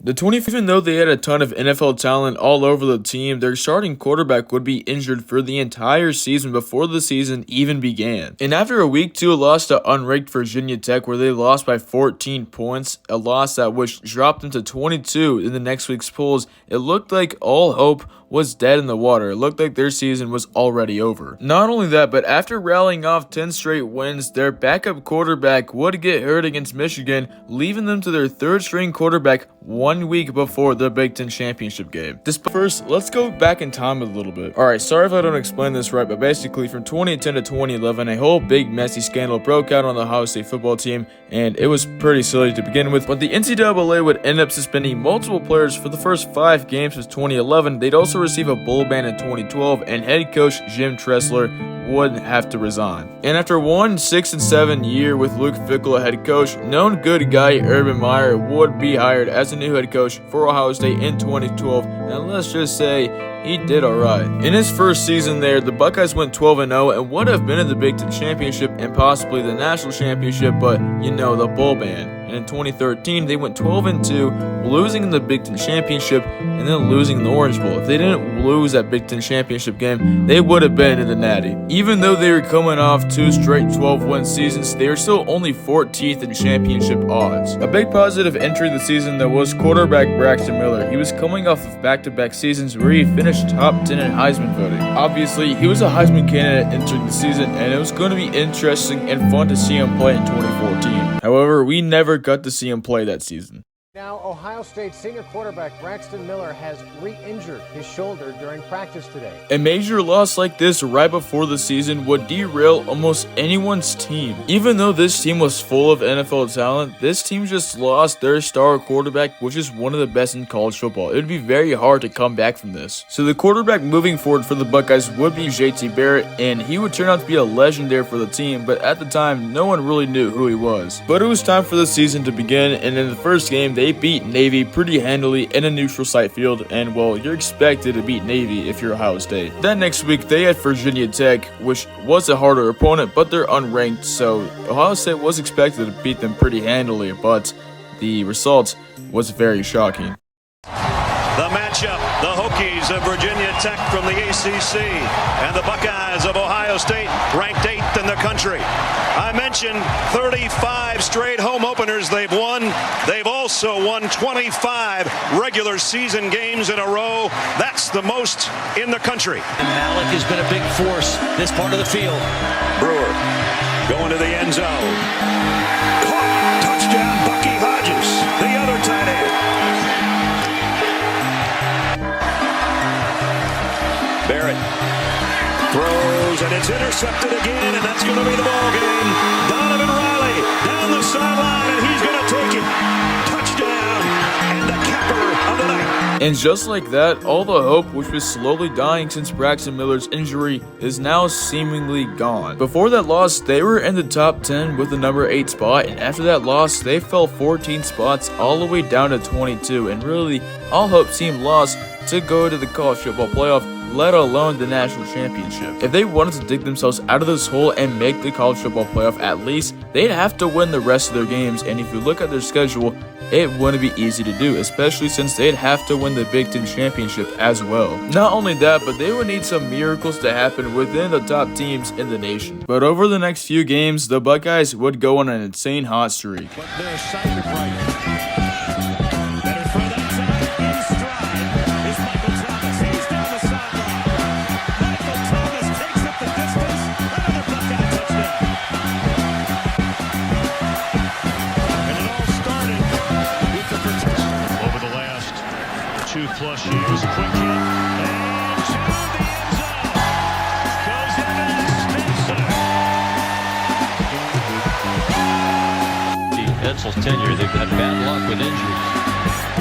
The 20, even though they had a ton of NFL talent all over the team, their starting quarterback would be injured for the entire season before the season even began. And after a week 2 loss to unranked Virginia Tech, where they lost by 14 points, a loss that which dropped them to 22 in the next week's polls, it looked like all hope was dead in the water. It looked like their season was already over. Not only that, but after rallying off 10 straight wins, their backup quarterback would get hurt against Michigan, leaving them to their third string quarterback 1 week before the Big Ten Championship game. First, let's go back in time a little bit. Alright, sorry if I don't explain this right, but basically from 2010 to 2011, a whole big messy scandal broke out on the Ohio State football team, and it was pretty silly to begin with, but the NCAA would end up suspending multiple players for the first 5 games of 2011. They'd also receive a bowl ban in 2012, and head coach Jim Tressler would have to resign. And after one 6-7 year with Luke Fickell as head coach, known good guy Urban Meyer would be hired as a new head coach for Ohio State in 2012, and let's just say he did alright. In his first season there, the Buckeyes went 12-0 and would have been in the Big Ten Championship and possibly the National Championship, but you know, the bowl ban. And in 2013, they went 12-2, losing in the Big Ten Championship and then losing in the Orange Bowl. If they didn't lose that Big Ten Championship game, they would have been in the Natty. Even though they were coming off 2 straight 12-win seasons, they were still only 14th in championship odds. A big positive entry the season that was quarterback Braxton Miller. He was coming off of back-to-back seasons where he finished top 10 in Heisman voting. Obviously, he was a Heisman candidate entering the season, and it was going to be interesting and fun to see him play in 2014. However, we never got to see him play that season. Now, Ohio State senior quarterback Braxton Miller has re-injured his shoulder during practice today. A major loss like this right before the season would derail almost anyone's team. Even though this team was full of NFL talent, this team just lost their star quarterback, which is one of the best in college football. It would be very hard to come back from this. So the quarterback moving forward for the Buckeyes would be JT Barrett, and he would turn out to be a legend there for the team, but at the time, no one really knew who he was. But it was time for the season to begin, and in the first game, they beat Navy pretty handily in a neutral site field, and well, you're expected to beat Navy if you're Ohio State. Then next week, they had Virginia Tech, which was a harder opponent, but they're unranked, so Ohio State was expected to beat them pretty handily, but the result was very shocking. The matchup, the Hokies of Virginia Tech from the ACC and the Buckeyes of Ohio State, ranked 8th in the country. I mentioned 35 straight home openers they've won. They've also won 25 regular season games in a row. That's the most in the country. And Malik has been a big force this part of the field. Brewer going to the end zone. Caught. Touchdown, Bucky Hodges, the other tight end. Barrett throws, and it's intercepted again, and that's going to be the ball game. Donovan Riley down the sideline, and he's going to take it. Touchdown, and the capper of the night. And just like that, all the hope, which was slowly dying since Braxton Miller's injury, is now seemingly gone. Before that loss, they were in the top 10 with the number 8 spot, and after that loss, they fell 14 spots all the way down to 22, and really, all hope seemed lost to go to the college football playoff, let alone the national championship. If they wanted to dig themselves out of this hole and make the college football playoff at least, they'd have to win the rest of their games, and if you look at their schedule, it wouldn't be easy to do, especially since they'd have to win the Big Ten Championship as well. Not only that, but they would need some miracles to happen within the top teams in the nation. But over the next few games, the Buckeyes would go on an insane hot streak. But they're sighted right. Plus years, quick hit, and to the end zone goes Evan Spencer. Edsel's tenure, they've had bad luck with injuries.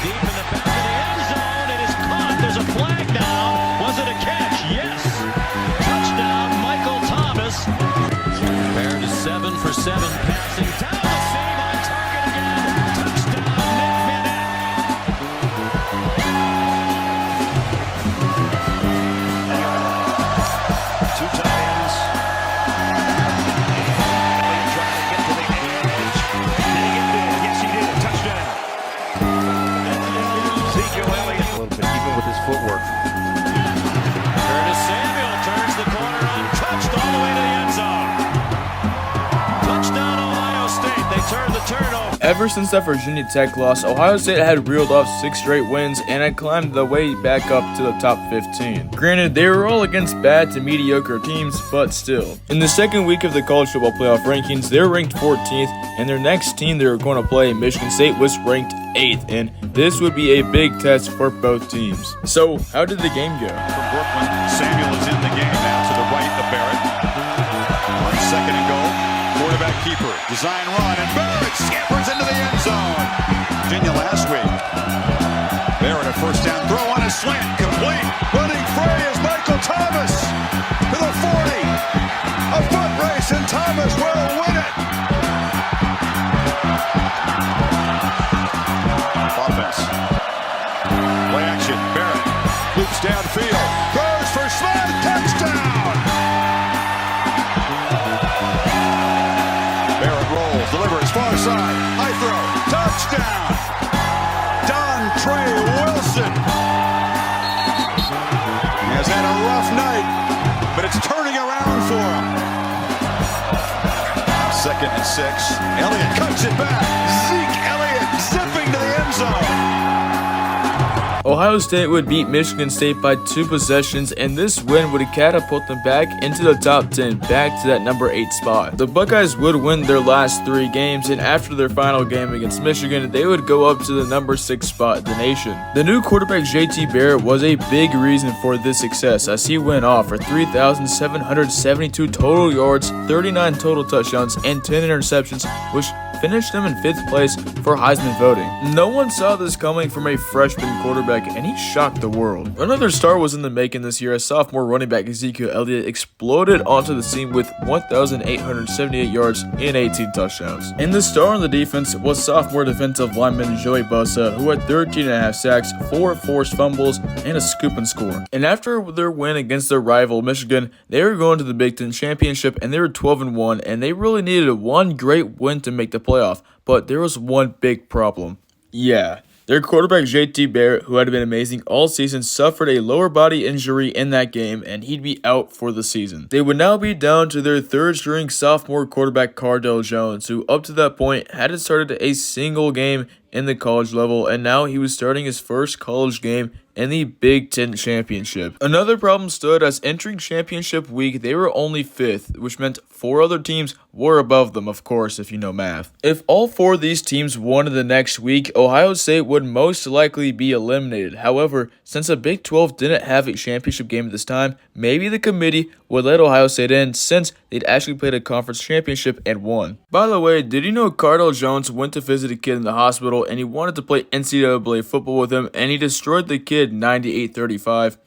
Deep in the back of the end zone, it is caught. There's a flag down. Was it a catch? Yes. Touchdown, Michael Thomas. Barrett is 7 for 7 passing Down the seam on target again. Touchdown, Nick Vannett. Two tight ends. Trying to get to the edge. Did he get it in? Yes, he did. Touchdown. Ever since that Virginia Tech loss, Ohio State had reeled off 6 straight wins and had climbed the way back up to the top 15. Granted, they were all against bad to mediocre teams, but still. In the second week of the college football playoff rankings, they were ranked 14th, and their next team they were going to play, Michigan State, was ranked 8th, and this would be a big test for both teams. So, how did the game go? From Brooklyn, Samuel is in the game now to the right of Barrett. 1 second and goal. Quarterback keeper, design run, and Barrett scampers into the end zone. Virginia last week. Barrett a first down throw on a slant, complete. Running free is Michael Thomas to the 40. A foot race, and Thomas will win it. Offense. Play action. Barrett loops downfield. Throws for Smith. Touchdown. Barrett rolls. Delivers far side. High throw. Touchdown. Dontre Wilson. He has had a rough night, but it's turning around for him. 2nd and 6. Elliott cuts it back. Zeke Elliott zipping to the end zone. Ohio State would beat Michigan State by 2 possessions, and this win would catapult them back into the top 10, back to that number 8 spot. The Buckeyes would win their last 3 games, and after their final game against Michigan, they would go up to the number 6 spot in the nation. The new quarterback JT Barrett was a big reason for this success, as he went off for 3,772 total yards, 39 total touchdowns, and 10 interceptions, which finished him in 5th place for Heisman voting. No one saw this coming from a freshman quarterback, and he shocked the world. Another star was in the making this year as sophomore running back Ezekiel Elliott exploded onto the scene with 1,878 yards and 18 touchdowns. And the star on the defense was sophomore defensive lineman Joey Bosa, who had 13.5 sacks, 4 forced fumbles, and a scoop and score. And after their win against their rival Michigan, they were going to the Big Ten Championship, and they were 12-1, and they really needed one great win to make the playoff, but there was one big problem. Yeah, their quarterback JT Barrett, who had been amazing all season, suffered a lower body injury in that game, and he'd be out for the season. They would now be down to their 3rd-string sophomore quarterback Cardale Jones, who up to that point hadn't started a single game in the college level, and now he was starting his first college game in the Big Ten Championship. Another problem stood as entering championship week, they were only 5th, which meant 4 other teams were above them, of course, if you know math. If all 4 of these teams won the next week, Ohio State would most likely be eliminated. However, since the Big 12 didn't have a championship game at this time, maybe the committee would let Ohio State in since they'd actually played a conference championship and won. By the way, did you know Cardale Jones went to visit a kid in the hospital and he wanted to play NCAA football with him, and he destroyed the kid 98-35.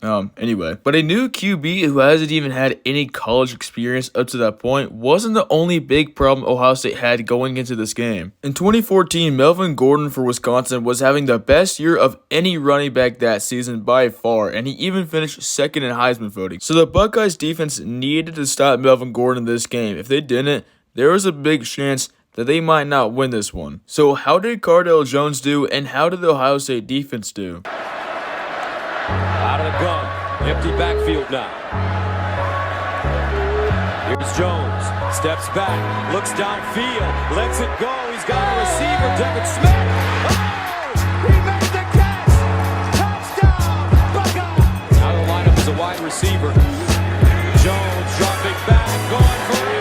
Anyway. But a new QB who hasn't even had any college experience up to that point wasn't the only big problem Ohio State had going into this game. In 2014, Melvin Gordon for Wisconsin was having the best year of any running back that season by far, and he even finished 2nd in Heisman voting. So the Buckeyes defense needed to stop Melvin Gordon in this game. If they didn't, there was a big chance that they might not win this one. So how did Cardale Jones do, and how did the Ohio State defense do? Out of the gun. Empty backfield now. Here's Jones. Steps back. Looks downfield. Lets it go. He's got a receiver. Devin Smith. Oh! He makes the catch. Touchdown. Buckeyes. Out of the lineup is a wide receiver. Jones dropping back. Going for it.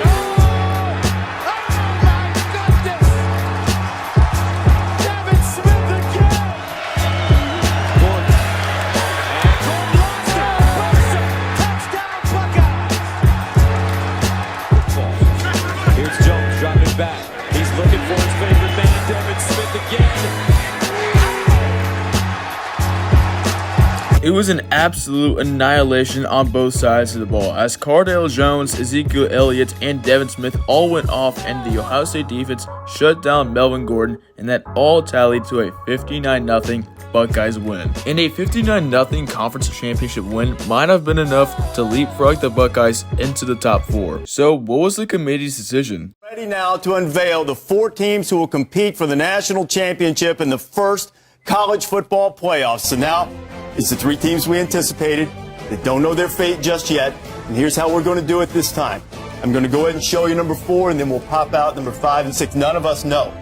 It was an absolute annihilation on both sides of the ball, as Cardale Jones, Ezekiel Elliott, and Devin Smith all went off, and the Ohio State defense shut down Melvin Gordon, and that all tallied to a 59-0 Buckeyes win. And a 59-0 conference championship win might have been enough to leapfrog the Buckeyes into the top 4. So what was the committee's decision? Ready now to unveil the 4 teams who will compete for the national championship in the first college football playoffs. So now it's the 3 teams we anticipated. They don't know their fate just yet. And here's how we're going to do it this time. I'm going to go ahead and show you number 4, and then we'll pop out number 5 and 6. None of us know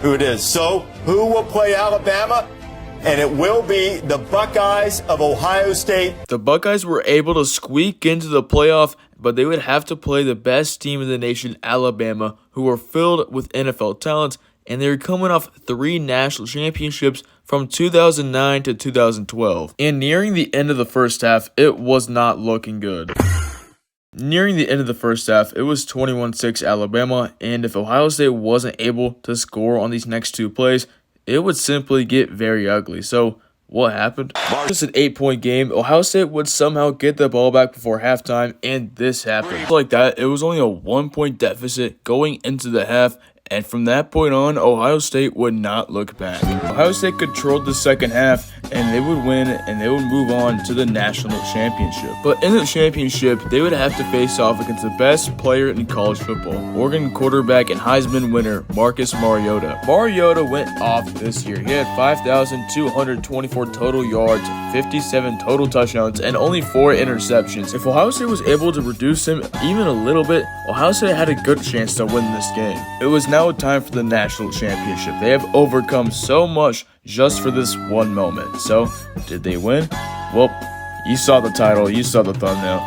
who it is. So, who will play Alabama? And it will be the Buckeyes of Ohio State. The Buckeyes were able to squeak into the playoff, but they would have to play the best team in the nation, Alabama, who were filled with NFL talent, and they were coming off 3 national championships from 2009 to 2012. And nearing the end of the first half, it was not looking good. Nearing the end of the first half, it was 21-6 Alabama, and if Ohio State wasn't able to score on these next 2 plays, it would simply get very ugly. So, what happened? Just an 8-point game. Ohio State would somehow get the ball back before halftime, and this happened. Like that, it was only a 1-point deficit going into the half, and from that point on, Ohio State would not look back. Ohio State controlled the second half, and they would win, and they would move on to the national championship. But in the championship, they would have to face off against the best player in college football, Oregon quarterback and Heisman winner, Marcus Mariota. Mariota went off this year. He had 5,224 total yards, 57 total touchdowns, and only 4 interceptions. If Ohio State was able to reduce him even a little bit, Ohio State had a good chance to win this game. It was now time for the national championship. They have overcome so much just for this one moment. So, did they win? Well, you saw the title, you saw the thumbnail.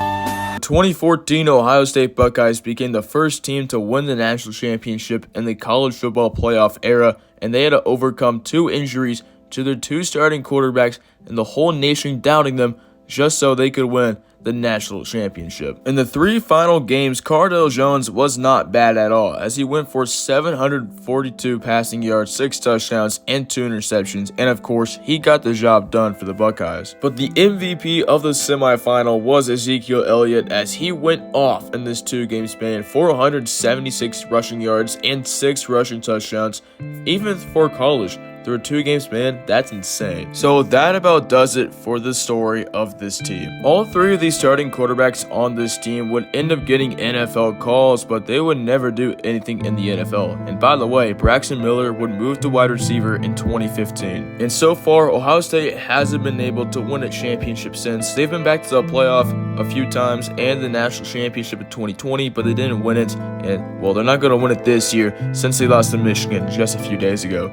The 2014 Ohio State Buckeyes became the first team to win the national championship in the college football playoff era, and they had to overcome 2 injuries to their 2 starting quarterbacks and the whole nation doubting them just so they could win the national championship. In the 3 final games, Cardale Jones was not bad at all, as he went for 742 passing yards, 6 touchdowns, and 2 interceptions, and of course, he got the job done for the Buckeyes. But the MVP of the semifinal was Ezekiel Elliott, as he went off in this 2-game span, 476 rushing yards and 6 rushing touchdowns. Even for college, through a 2-game span, that's insane. So that about does it for the story of this team. All 3 of these starting quarterbacks on this team would end up getting NFL calls, but they would never do anything in the NFL. And by the way, Braxton Miller would move to wide receiver in 2015. And so far, Ohio State hasn't been able to win a championship since. They've been back to the playoff a few times and the national championship in 2020, but they didn't win it. And well, they're not going to win it this year since they lost to Michigan just a few days ago.